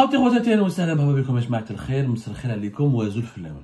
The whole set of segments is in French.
خاوتي خواتاتي اهلا وسهلا مرحبا بكم يا جماعه الخير مساء الخير عليكم وزول في اللون.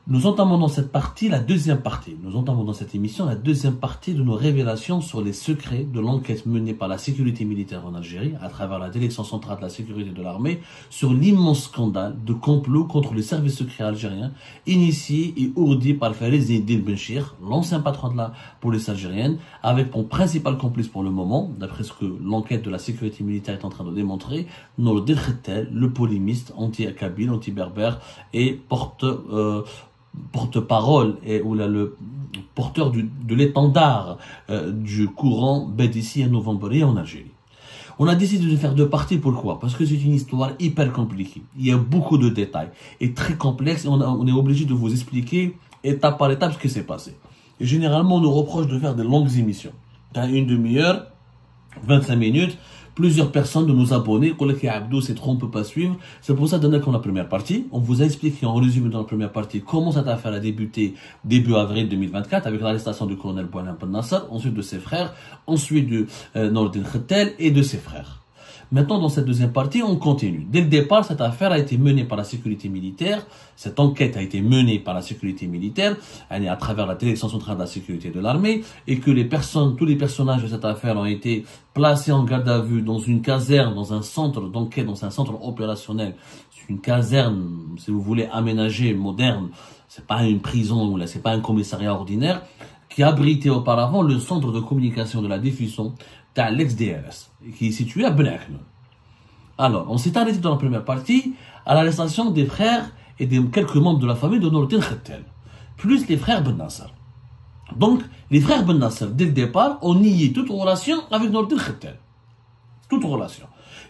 Nous entamons dans cette partie la deuxième partie. Nous entamons dans cette émission la deuxième partie de nos révélations sur les secrets de l'enquête menée par la sécurité militaire en Algérie à travers la direction centrale de la sécurité de l'armée sur l'immense scandale de complot contre les services secrets algériens initié et ourdi par Farid Zinedine Benchir, l'ancien patron de la police algérienne, avec pour principal complice pour le moment, d'après ce que l'enquête de la sécurité militaire est en train de démontrer, Nourdine Khettel, le polémiste anti-kabyle, anti-berbère et porte-parole ou le porteur de l'étendard du courant Bedissi à Novembri en Algérie. On a décidé de faire deux parties, pourquoi? Parce que c'est une histoire hyper compliquée. Il y a beaucoup de détails et très complexe et on est obligé de vous expliquer étape par étape ce qui s'est passé. Et généralement, on nous reproche de faire de longues émissions. Une demi-heure, 25 minutes, plusieurs personnes de nos abonnés, Abdou, c'est trop, on ne peut pas suivre. C'est pour ça qu'on a la première partie. On vous a expliqué en résumé dans la première partie comment cette affaire a débuté début avril 2024 avec l'arrestation du colonel Boualem Ben Nasser, ensuite de ses frères, ensuite de Nourdine Khettel et de ses frères. Maintenant, dans cette deuxième partie, on continue. Dès le départ, cette affaire a été menée par la sécurité militaire. Cette enquête a été menée par la sécurité militaire, à travers la direction centrale de la sécurité de l'armée, et que tous les personnages de cette affaire ont été placés en garde à vue dans une caserne, dans un centre d'enquête, dans un centre opérationnel. C'est une caserne, si vous voulez, aménagée, moderne. C'est pas une prison, ou là, c'est pas un commissariat ordinaire, qui abritait auparavant le centre de communication de la diffusion l'ex-DRS, qui est situé à Benaknoun. Alors, on s'est arrêté dans la première partie à l'arrestation des frères et de quelques membres de la famille de Nourdine Khettel, plus les frères Ben Nasser. Donc, les frères Ben Nasser, dès le départ, ont nié toute relation avec Nourdine Khettel. Toute relation.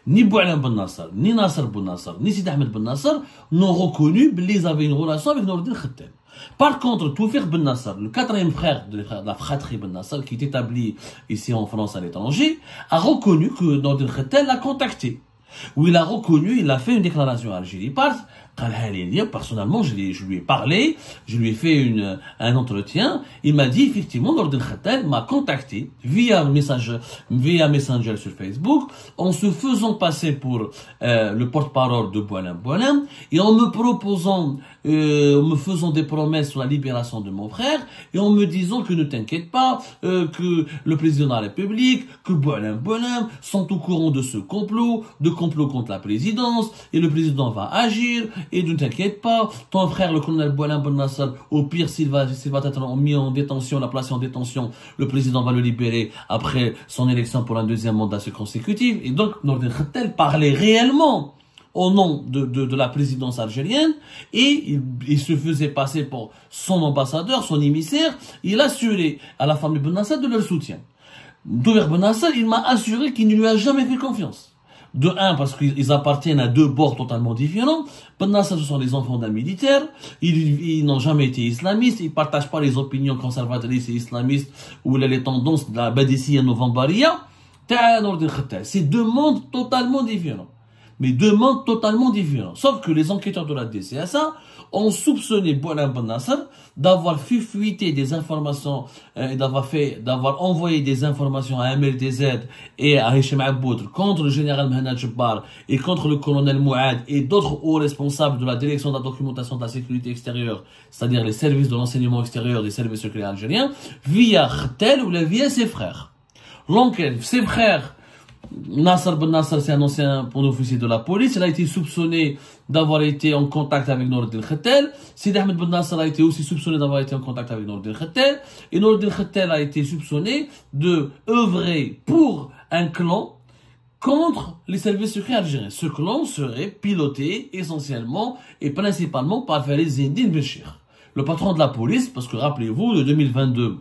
Ni Boualem Ben Nasser, ni Nasser Ben Nasser, ni Sidi Ahmed Ben Nasser n'ont reconnu qu'ils avaient une relation avec Nourdine Khettel. Par contre, Toufir Ben Nasser, le quatrième frère de la fratrie Ben Nasser, qui est établi ici en France à l'étranger, a reconnu que Nourdine Khettel l'a contacté. Où il a reconnu, il a fait une déclaration à Algérie. Personnellement, je lui ai parlé, je lui ai fait un entretien. Il m'a dit, effectivement, Nourdine Khettel m'a contacté via Messenger sur Facebook, en se faisant passer pour le porte-parole de Boualem, et en me faisant des promesses sur la libération de mon frère, et en me disant que ne t'inquiète pas, que le président de la République, que Boualem sont au courant de ce complot contre la présidence, et le président va agir, et ne t'inquiète pas, ton frère, le colonel Boualem Ben Nasser, au pire, s'il va être mis en détention, la place en détention, le président va le libérer après son élection pour un deuxième mandat consécutif. Et donc, Nourdine Khettel parlait réellement au nom de la présidence algérienne, et il se faisait passer pour son ambassadeur, son émissaire. Il assurait à la famille Ben Nasser de leur soutien. Toufir Ben Nasser, il m'a assuré qu'il ne lui a jamais fait confiance. De un, parce qu'ils appartiennent à deux bords totalement différents. Ben Nasser, ce sont les enfants d'un militaire. Ils n'ont jamais été islamistes. Ils partagent pas les opinions conservatrices et islamistes ou les tendances de la Bedissi à Novembaria. C'est deux mondes totalement différents. Mais deux mondes totalement différents. Sauf que les enquêteurs de la DCSA ont soupçonné Boualem Ben Nasser d'avoir fait fuiter des informations et d'avoir envoyé des informations à MLDZ et à Hicham Aboudr contre le général Mehmet Jebbar et contre le colonel Mouad et d'autres hauts responsables de la direction de la documentation de la sécurité extérieure, c'est-à-dire les services de l'enseignement extérieur des services secrets algériens, via Khettel ou via ses frères. L'enquête, ses frères, Nasser Ben Nasser, c'est un ancien officier de la police. Il a été soupçonné d'avoir été en contact avec Nourdine Khettel. Sidi Ahmed Ben Nasser a été aussi soupçonné d'avoir été en contact avec Nourdine Khettel. Et Nourdine Khettel a été soupçonné de œuvrer pour un clan contre les services secrets algériens. Ce clan serait piloté essentiellement et principalement par Farid Zinedine Benchir, le patron de la police, parce que rappelez-vous, de 2022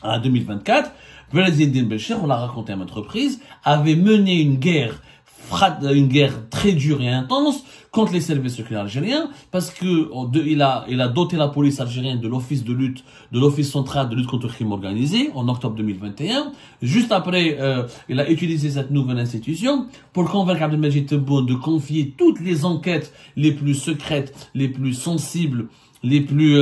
à 2024, Farid Zinedine Benchir, on l'a raconté à maintes reprises, avait mené une guerre très dure et intense contre les services secrets algériens, parce que il a doté la police algérienne de l'office central de lutte contre le crime organisé en octobre 2021. Juste après, il a utilisé cette nouvelle institution pour convaincre Abdelmajid Tebboune de confier toutes les enquêtes les plus secrètes, les plus sensibles les plus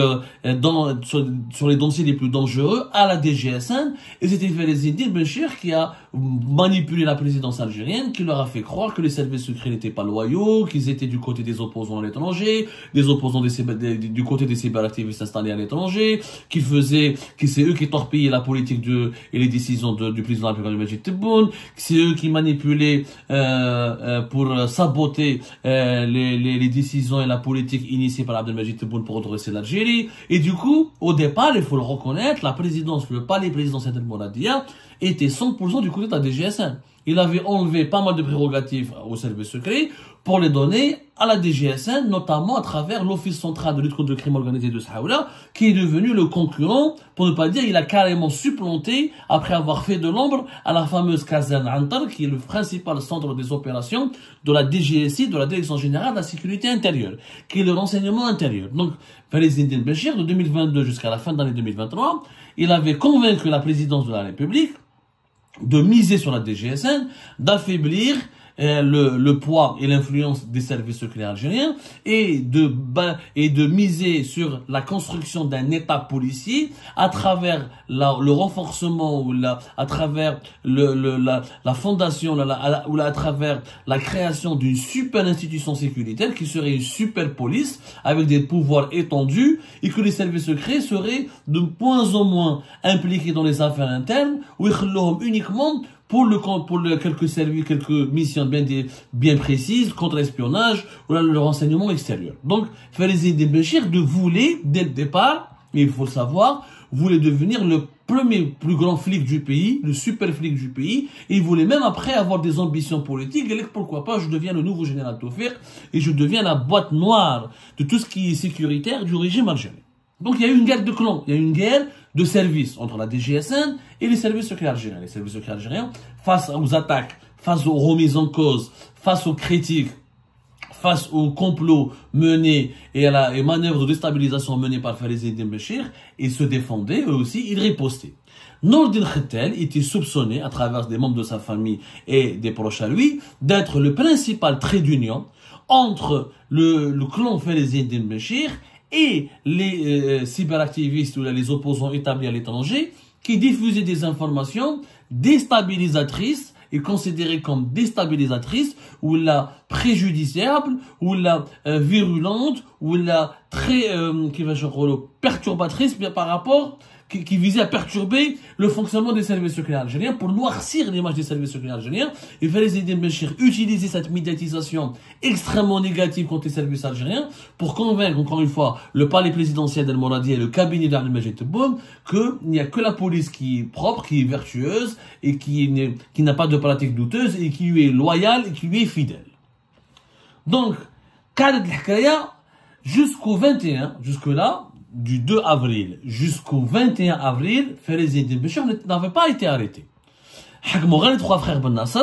sur les dossiers les plus dangereux à la DGSN, et c'était Farizeddine Benchir qui a manipulé la présidence algérienne, qui leur a fait croire que les services secrets n'étaient pas loyaux, qu'ils étaient du côté des opposants à l'étranger, des opposants du côté des cyberactivistes installés à l'étranger, que c'est eux qui torpillaient la politique et les décisions du président Abdelkader Majid Tebboune, que c'est eux qui manipulaient pour saboter les décisions et la politique initiée par Abdelmajid Tebboune pour redresser l'Algérie. Et du coup, au départ, il faut le reconnaître, la présidence, le palais présidentiel de Mouradia était 100% du côté de la DGSN. Il avait enlevé pas mal de prérogatives au service secret pour les donner à la DGSN, notamment à travers l'Office central de lutte contre le crime organisé de Saoula, qui est devenu le concurrent, pour ne pas dire, il a carrément supplanté, après avoir fait de l'ombre, à la fameuse caserne Antar, qui est le principal centre des opérations de la DGSI, de la Direction Générale de la Sécurité Intérieure, qui est le renseignement intérieur. Donc, Farizeddine Benchir, de 2022 jusqu'à la fin de l'année 2023, il avait convaincu la présidence de la République de miser sur la DGSN, d'affaiblir le poids et l'influence des services secrets algériens et de miser sur la construction d'un État policier à travers le renforcement ou à travers la fondation ou à travers la création d'une super institution sécuritaire qui serait une super police avec des pouvoirs étendus et que les services secrets seraient de moins en moins impliqués dans les affaires internes ou uniquement pour quelques missions bien précises, contre l'espionnage ou le renseignement extérieur. Donc, Farizeddine Benchir voulait, dès le départ, et il faut le savoir, voulait devenir le plus grand flic du pays, le super flic du pays, et il voulait même après avoir des ambitions politiques, et pourquoi pas, je deviens le nouveau général Tawfiq, et je deviens la boîte noire de tout ce qui est sécuritaire du régime algérien. Donc il y a eu une guerre de clans, il y a eu une guerre de services entre la DGSN et les services secrets algériens. Les services secrets algériens, face aux attaques, face aux remises en cause, face aux critiques, face aux complots menés et à les manœuvres de déstabilisation menées par Farizeddine Benchir, ils se défendaient, eux aussi, ils ripostaient. Nourdine Khettel était soupçonné, à travers des membres de sa famille et des proches à lui, d'être le principal trait d'union entre le clan Farizeddine Benchir et les cyberactivistes ou les opposants établis à l'étranger qui diffusaient des informations déstabilisatrices et considérées comme déstabilisatrices ou la préjudiciable ou la virulente ou la très perturbatrice par rapport qui visait à perturber le fonctionnement des services secrets algériens pour noircir l'image des services secrets algériens. Et Farizeddine Benchir utilisait cette médiatisation extrêmement négative contre les services algériens pour convaincre, encore une fois, le palais présidentiel d'El Moradi et le cabinet d'Abdelmajid Tebboune qu'il n'y a que la police qui est propre, qui est vertueuse et qui n'a pas de pratiques douteuses et qui lui est loyale et qui lui est fidèle. Donc, Khaled L'Hkaya, jusque-là, du 2 avril jusqu'au 21 avril, Farizeddine Benchir n'avait pas été arrêté. Les trois frères Ben Nasser,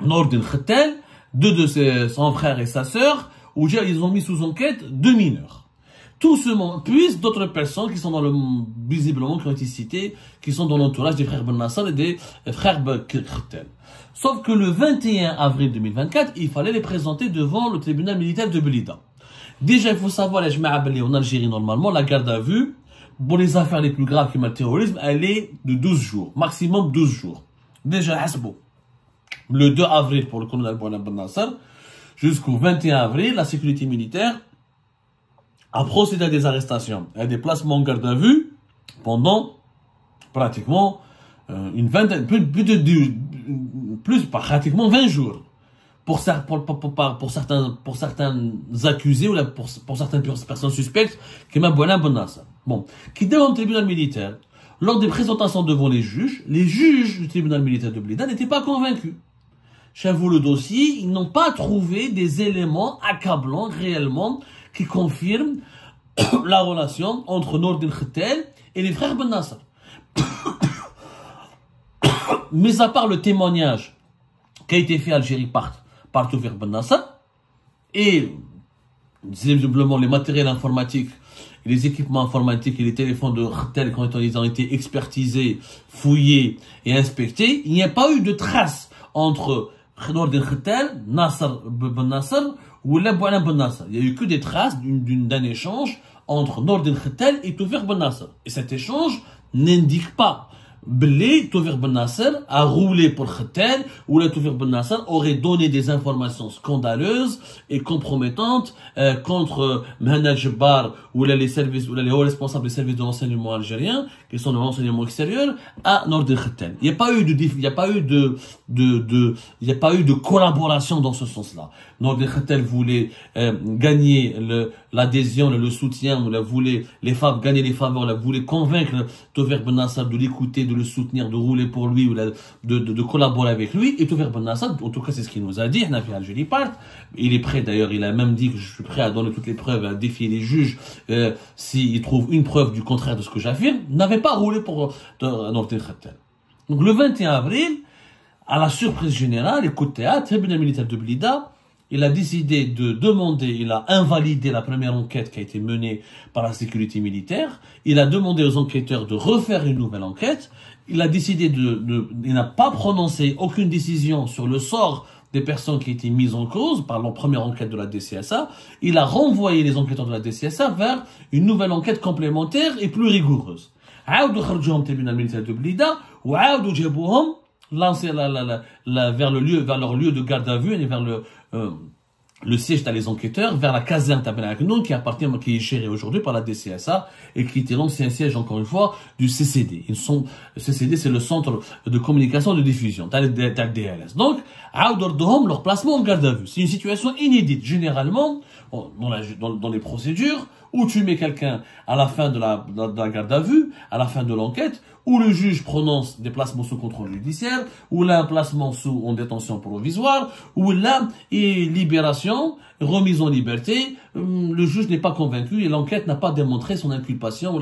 Nourdine Khettel, deux de son frère et sa sœur, où ils ont mis sous enquête 2 mineurs. Tout ce monde, plus d'autres personnes qui sont visiblement, qui ont été citées, qui sont dans l'entourage des frères Ben Nasser et des frères Ben Khettel. Sauf que le 21 avril 2024, il fallait les présenter devant le tribunal militaire de Blida. Déjà, il faut savoir, en Algérie, normalement, la garde à vue, pour les affaires les plus graves comme le terrorisme, elle est de 12 jours, maximum 12 jours. Déjà, le 2 avril pour le colonel Ben Nasser, jusqu'au 21 avril, la sécurité militaire a procédé à des arrestations et à des placements en garde à vue pendant pratiquement une vingtaine, pratiquement 20 jours. Pour certains accusés ou pour certaines personnes suspectes, qui m'a Ben Nasser. Bon, qui devant le tribunal militaire, lors des présentations devant les juges du tribunal militaire de Blida n'étaient pas convaincus. J'avoue le dossier, ils n'ont pas trouvé des éléments accablants réellement qui confirment la relation entre Nourdine Khettel et les frères Ben Nasser. Mais à part le témoignage qui a été fait à Algérie par Tawfiq Ben Nasser et visiblement les matériels informatiques, les équipements informatiques et les téléphones de Khettel quand ils ont été expertisés, fouillés et inspectés, il n'y a pas eu de traces entre Nourdine Khettel, Nasser Ben Nasser ou Ben Nasser. Il n'y a eu que des traces d'un échange entre Nour el Khattal et Tawfiq Ben Nasser. Et cet échange n'indique pas Belé, Tawfiq Ben Nasser a roulé pour Khattal, ou la Tawfiq Ben Nasser aurait donné des informations scandaleuses et compromettantes contre Mehana Jabbar ou les services, ou les hauts responsables des services de l'enseignement algérien, qui sont de l'enseignement extérieur, à Nour el Khattal. Il n'y a pas eu de collaboration dans ce sens-là. Nour el Khattal voulait gagner l'adhésion, le soutien, voulait gagner les faveurs, voulait convaincre Tawfiq Ben Nasser de l'écouter, de le soutenir, de rouler pour lui, ou de collaborer avec lui. Et Tawfiq Ben Nasser, en tout cas c'est ce qu'il nous a dit, Algérie part. Il est prêt d'ailleurs, il a même dit que je suis prêt à donner toutes les preuves, à défier les juges s'il trouve une preuve du contraire de ce que j'affirme. N'avait pas roulé pour Nour el Khattal. Donc le 21 avril, à la surprise générale, et coup de théâtre, le militaire de Blida, il a décidé de demander, il a invalidé la première enquête qui a été menée par la sécurité militaire. Il a demandé aux enquêteurs de refaire une nouvelle enquête. Il a décidé il n'a pas prononcé aucune décision sur le sort des personnes qui étaient mises en cause par la première enquête de la DCSA. Il a renvoyé les enquêteurs de la DCSA vers une nouvelle enquête complémentaire et plus rigoureuse. عاودوا خرجوهم tribunal militaire de Blida وعاودوا جابوهم lancer vers leur lieu de garde à vue et vers le siège des enquêteurs, vers la caserne Tabernacle qui est gérée aujourd'hui par la DCSA et qui était l'ancien siège, encore une fois, du CCD. Le CCD, c'est le centre de communication et de diffusion, DLS. Donc, leur placement en garde à vue. C'est une situation inédite. Généralement, dans les procédures, où tu mets quelqu'un à la fin de la garde à vue, à la fin de l'enquête, où le juge prononce des placements sous contrôle judiciaire, ou là, un placement en détention provisoire, ou là, et libération, remise en liberté, le juge n'est pas convaincu et l'enquête n'a pas démontré son inculpation ou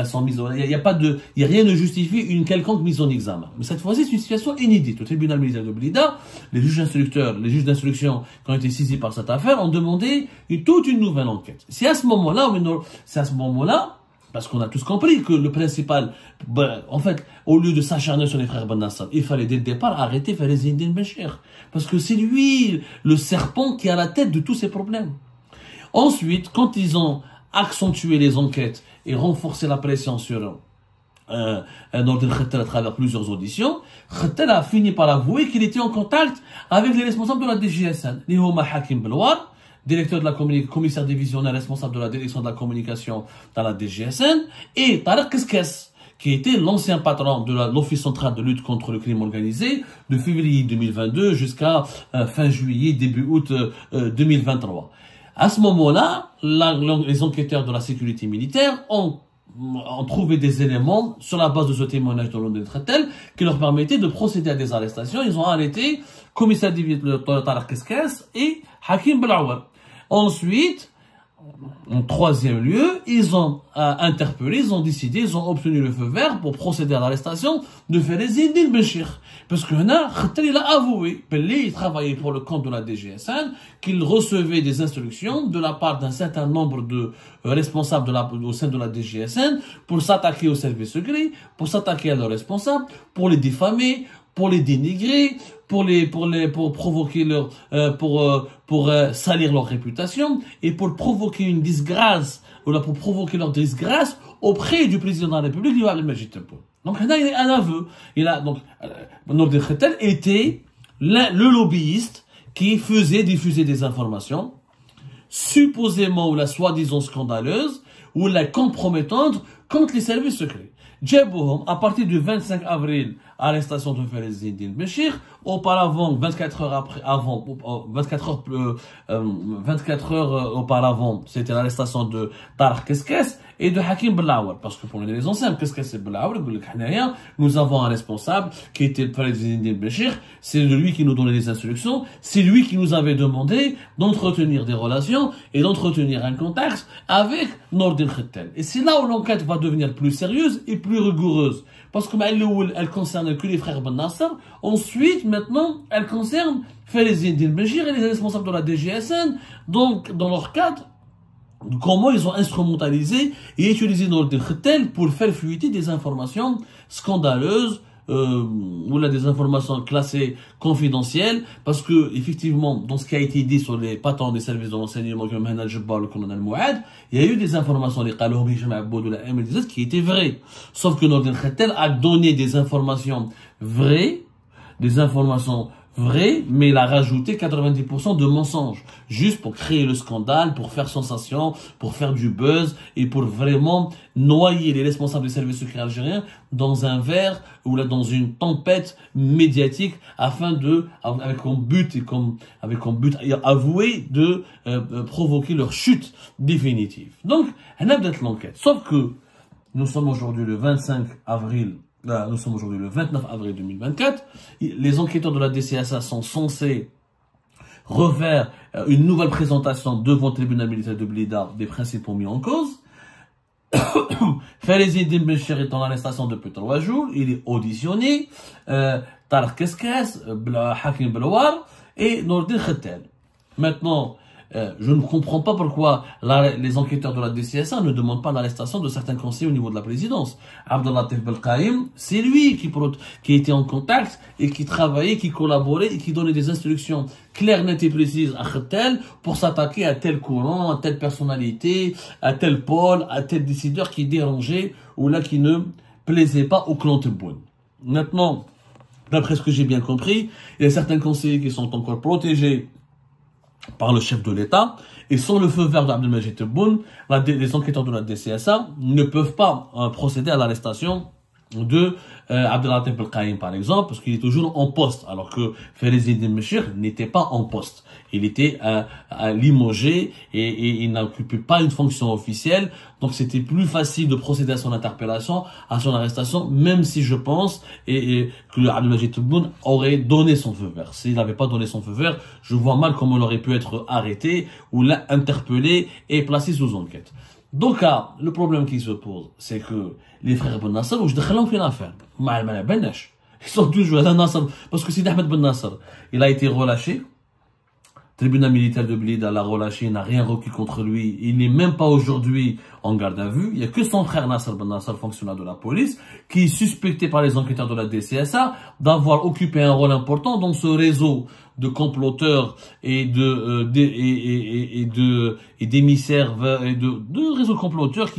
son mise en... Il y a rien ne justifie une quelconque mise en examen. Mais cette fois-ci, c'est une situation inédite. Au tribunal militaire de Blida, les juges d'instruction qui ont été saisis par cette affaire ont demandé toute une nouvelle enquête. C'est à ce moment-là, parce qu'on a tous compris que le principal, en fait, au lieu de s'acharner sur les frères Ben Nasser, il fallait dès le départ arrêter Fares Eddine Benchir. Parce que c'est lui, le serpent, qui est à la tête de tous ces problèmes. Ensuite, quand ils ont accentué les enquêtes et renforcé la pression sur Nour el Khattal à travers plusieurs auditions, Khattal a fini par avouer qu'il était en contact avec les responsables de la DGSN. Nihoma Hakim Belwar, directeur de la commissaire divisionnaire responsable de la direction de la communication dans la DGSN, et Tarek Keskes, qui était l'ancien patron de l'Office central de lutte contre le crime organisé de février 2022 jusqu'à fin juillet, début août 2023. À ce moment-là, les enquêteurs de la sécurité militaire ont trouvé des éléments sur la base de ce témoignage de Nour el Khattal qui leur permettait de procéder à des arrestations. Ils ont arrêté commissaire divisionnaire Tarek Keskes et Hakim Belawar. Ensuite, en troisième lieu, ils ont interpellé, ils ont décidé, ils ont obtenu le feu vert pour procéder à l'arrestation de Fares Eddine Benchir. Parce que là, Khattal, il a avoué, il travaillait pour le compte de la DGSN, qu'il recevait des instructions de la part d'un certain nombre de responsables au sein de la DGSN pour s'attaquer aux services secrets, pour s'attaquer à leurs responsables, pour les diffamer, pour les dénigrer, pour provoquer pour salir leur réputation et pour provoquer une disgrâce, ou là pour provoquer leur disgrâce auprès du président de la République, Louis Abdelmajid Tebboune. Donc là, il est un aveu. Nour el Khattal était le lobbyiste qui diffusait des informations supposément ou la soi-disant scandaleuse ou la compromettante contre les services secrets. Djebouhom, à partir du 25 avril, arrestation de Fares Eddine Benchir, auparavant, 24 heures auparavant, c'était l'arrestation de Tarek Keskes et de Hakim Belawar. Parce que pour les raisons simples, Keskes et Belawar, nous avons un responsable qui était Fares Eddine Benchir, c'est lui qui nous donnait les instructions, c'est lui qui nous avait demandé d'entretenir des relations et d'entretenir un contact avec Nour el Khattal. Et c'est là où l'enquête va devenir plus sérieuse et plus rigoureuse. Parce que elle concerne que les frères Ben Nasser. Ensuite, maintenant, elle concerne Fares Eddine Benchir et les responsables de la DGSN. Donc, dans leur cadre, comment ils ont instrumentalisé et utilisé Nour el Khattal pour faire fuiter des informations scandaleuses ou là des informations classées confidentielles, parce que effectivement, dans ce qui a été dit sur les patrons des services de renseignement comme Hanal Jabbar, le colonel Mouad, il y a eu des informations qui étaient vraies. Sauf que Nordin Khatel a donné des informations vraies, mais il a rajouté 90% de mensonges, juste pour créer le scandale, pour faire sensation, pour faire du buzz, et pour vraiment noyer les responsables des services secrets algériens dans un verre, ou là dans une tempête médiatique, afin de, avec comme but avoué de provoquer leur chute définitive. Donc, on a peut-être l'enquête. Sauf que nous sommes aujourd'hui le 25 avril. Là, nous sommes aujourd'hui le 29 avril 2024. Les enquêteurs de la DCSA sont censés refaire une nouvelle présentation devant le tribunal militaire de Blida des principaux mis en cause. Faiz Eddine Bencher est en arrestation depuis 3 jours. Il est auditionné. Tarek Keskes, Hakim Belouar et Nordin Khatel. Maintenant, je ne comprends pas pourquoi les enquêteurs de la DCSA ne demandent pas l'arrestation de certains conseillers au niveau de la présidence. Abdellatif Belkaïm, c'est lui qui était en contact et qui travaillait, qui collaborait et qui donnait des instructions claires, nettes et précises à Khatel pour s'attaquer à tel courant, à telle personnalité, à tel pôle, à tel décideur qui dérangeait ou là qui ne plaisait pas au clan Tebboune. Maintenant, d'après ce que j'ai bien compris, il y a certains conseillers qui sont encore protégés par le chef de l'État, et sans le feu vert d'Abdelmajid Tebboune, les enquêteurs de la DCSA ne peuvent pas procéder à l'arrestation de Abdellatif Belkaïm par exemple, parce qu'il est toujours en poste, alors que Faiz Eddine Bencher n'était pas en poste. Il était limogé et il n'occupait pas une fonction officielle, donc c'était plus facile de procéder à son interpellation, à son arrestation, même si je pense que Abdelmajid Tebboune aurait donné son feu vert. S'il n'avait pas donné son feu vert, je vois mal comment il aurait pu être arrêté ou là interpellé et placé sous enquête. Donc, le problème qui se pose, c'est que les frères Ben Nasser, je déclenche une affaire. Ils sont toujours à Nasser. Parce que Sidi Ahmed Ben Nasser, il a été relâché. Le tribunal militaire de Blida l'a relâché, il n'a rien requis contre lui. Il n'est même pas aujourd'hui en garde à vue. Il n'y a que son frère Nasser Ben Nasser, fonctionnaire de la police, qui est suspecté par les enquêteurs de la DCSA d'avoir occupé un rôle important dans ce réseau de comploteurs et d'émissaires et de réseaux comploteurs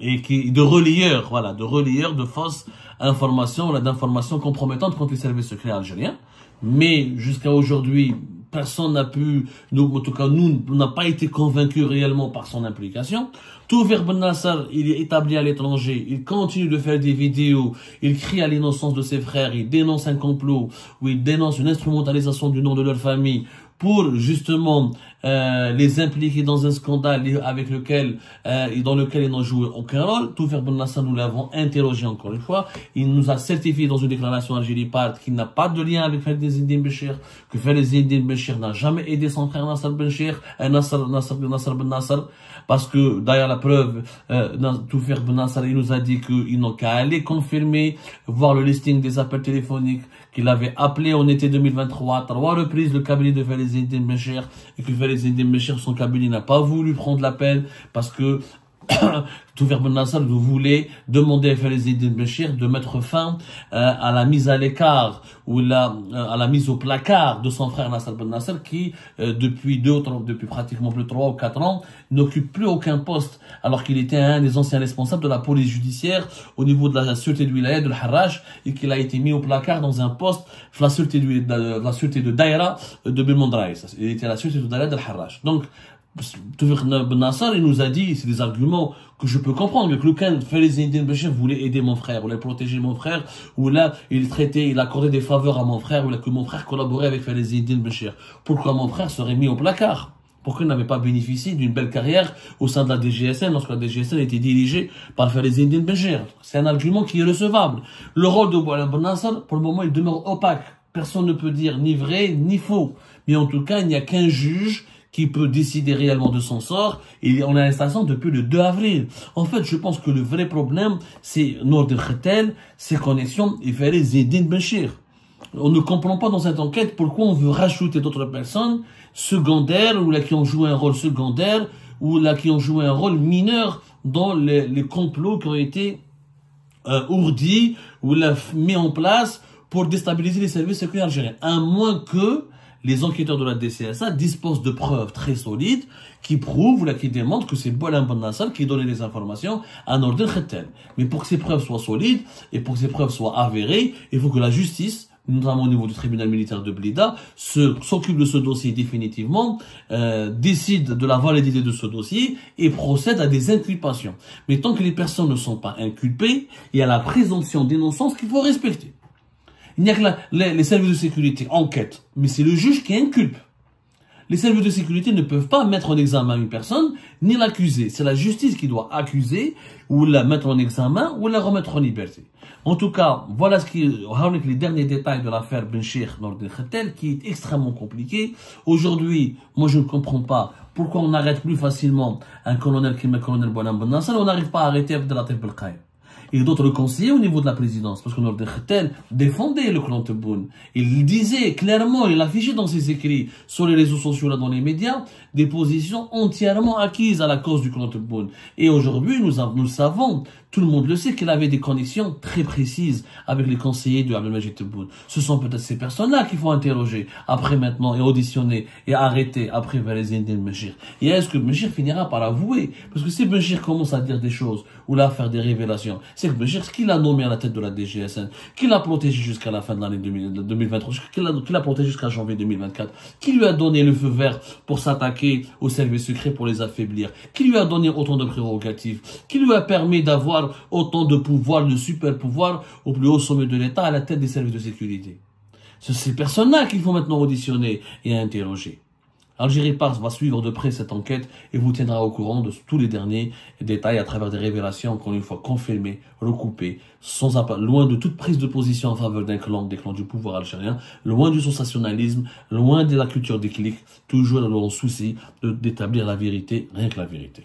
de relayeurs, voilà, de relayeurs de fausses informations, d'informations compromettantes contre les services secrets algériens. Mais jusqu'à aujourd'hui, personne n'a pu, en tout cas nous, n'a pas été convaincus réellement par son implication. Toufer Ben Nasser, il est établi à l'étranger, il continue de faire des vidéos, il crie à l'innocence de ses frères, il dénonce un complot, ou il dénonce une instrumentalisation du nom de leur famille pour justement les impliquer dans un scandale dans lequel ils n'ont joué aucun rôle. Toufer Ben Nasser, nous l'avons interrogé encore une fois. Il nous a certifié dans une déclaration algériparte qu'il n'a pas de lien avec Faiz Eddine Bencher, que Faiz Eddine Bencher n'a jamais aidé son frère Nasser Ben Nasser, parce que d'ailleurs la preuve, Toufer Ben Nasser, il nous a dit qu'ils n'ont qu'à aller confirmer, voir le listing des appels téléphoniques qu'il avait appelé en été 2023 à 3 reprises le cabinet de Faiz Eddine Bencher, et que Faiz Eddine Bencher, son cabinet, n'a pas voulu prendre l'appel parce que Toufer Ben Nasser voulait demander à Faiz Eddine Bencher de mettre fin à la mise à l'écart ou à la mise au placard de son frère Nasser Ben Nasser qui, depuis pratiquement plus de 3 ou 4 ans, n'occupe plus aucun poste, alors qu'il était un des anciens responsables de la police judiciaire au niveau de la sûreté de Wilaya de l'Harrach, et qu'il a été mis au placard dans un poste de la sûreté de Daïra de Belmondraïs. Il était à la sûreté de Daïra de l'Harrach. Donc, Toufer Ben Nasser, il nous a dit, c'est des arguments que je peux comprendre, que lequel Faiz Eddine Bencher voulait aider mon frère, voulait protéger mon frère, ou là, il accordait des faveurs à mon frère, ou là, que mon frère collaborait avec Faiz Eddine Bencher. Pourquoi mon frère serait mis au placard? Pourquoi il n'avait pas bénéficié d'une belle carrière au sein de la DGSN, lorsque la DGSN était dirigée par Faiz Eddine Bencher? C'est un argument qui est recevable. Le rôle de Ben Nasser, pour le moment, il demeure opaque. Personne ne peut dire ni vrai, ni faux. Mais en tout cas, il n'y a qu'un juge qui peut décider réellement de son sort. Et on est en arrestation depuis le 2 avril. En fait, je pense que le vrai problème, c'est Nordin Khatel, ses connexions et Faiz Eddine Bencher. On ne comprend pas dans cette enquête pourquoi on veut rajouter d'autres personnes secondaires ou là qui ont joué un rôle secondaire ou là qui ont joué un rôle mineur dans les complots qui ont été ourdi ou l'a mis en place pour déstabiliser les services secrets algériens. À moins que les enquêteurs de la DCSA disposent de preuves très solides qui prouvent ou qui démontrent que c'est Boualem Ben Nasser qui donnait les informations à Nordin Khettel. Mais pour que ces preuves soient solides et pour que ces preuves soient avérées, il faut que la justice, notamment au niveau du tribunal militaire de Blida, s'occupe de ce dossier définitivement, décide de la validité de ce dossier et procède à des inculpations. Mais tant que les personnes ne sont pas inculpées, il y a la présomption d'innocence qu'il faut respecter. Il n'y a que les services de sécurité enquêtent, mais c'est le juge qui inculpe. Les services de sécurité ne peuvent pas mettre en examen une personne, ni l'accuser. C'est la justice qui doit accuser, ou la mettre en examen, ou la remettre en liberté. En tout cas, voilà les derniers détails de l'affaire Benchir Nordin Khettel, qui est extrêmement compliqué. Aujourd'hui, moi je ne comprends pas pourquoi on arrête plus facilement un colonel qui est le colonel Boualem Ben Nasser, on n'arrive pas à arrêter Abdelatif Belkhaïm. Et d'autres conseillers au niveau de la présidence, parce que Nordin Khettel défendait le clan Tebboune. Il disait clairement, il affichait dans ses écrits sur les réseaux sociaux, là, dans les médias, des positions entièrement acquises à la cause du clan Tebboune. Et aujourd'hui, nous le savons, tout le monde le sait, qu'il avait des connexions très précises avec les conseillers de Abdelmajid Tebboune. Ce sont peut-être ces personnes-là qu'il faut interroger, après maintenant, et auditionner, et arrêter, après vers les Indiens de Benchir. Et est-ce que Benchir finira par avouer? Parce que si Benchir commence à dire des choses, ou là, à faire des révélations, c'est que Benchir, ce qu'il a nommé à la tête de la DGSN, qu'il a protégé jusqu'à la fin de l'année 2023, qu'il a protégé jusqu'à janvier 2024, qui lui a donné le feu vert pour s'attaquer aux services secrets pour les affaiblir, qui lui a donné autant de prérogatives, qui lui a permis d'avoir autant de pouvoir, de super pouvoir au plus haut sommet de l'État à la tête des services de sécurité. C'est ces personnes-là qu'il faut maintenant auditionner et interroger. Algérie Pars va suivre de près cette enquête et vous tiendra au courant de tous les derniers détails à travers des révélations, encore une fois confirmées, recoupées, loin de toute prise de position en faveur des clans du pouvoir algérien, loin du sensationnalisme, loin de la culture des clics, toujours dans le souci d'établir la vérité, rien que la vérité.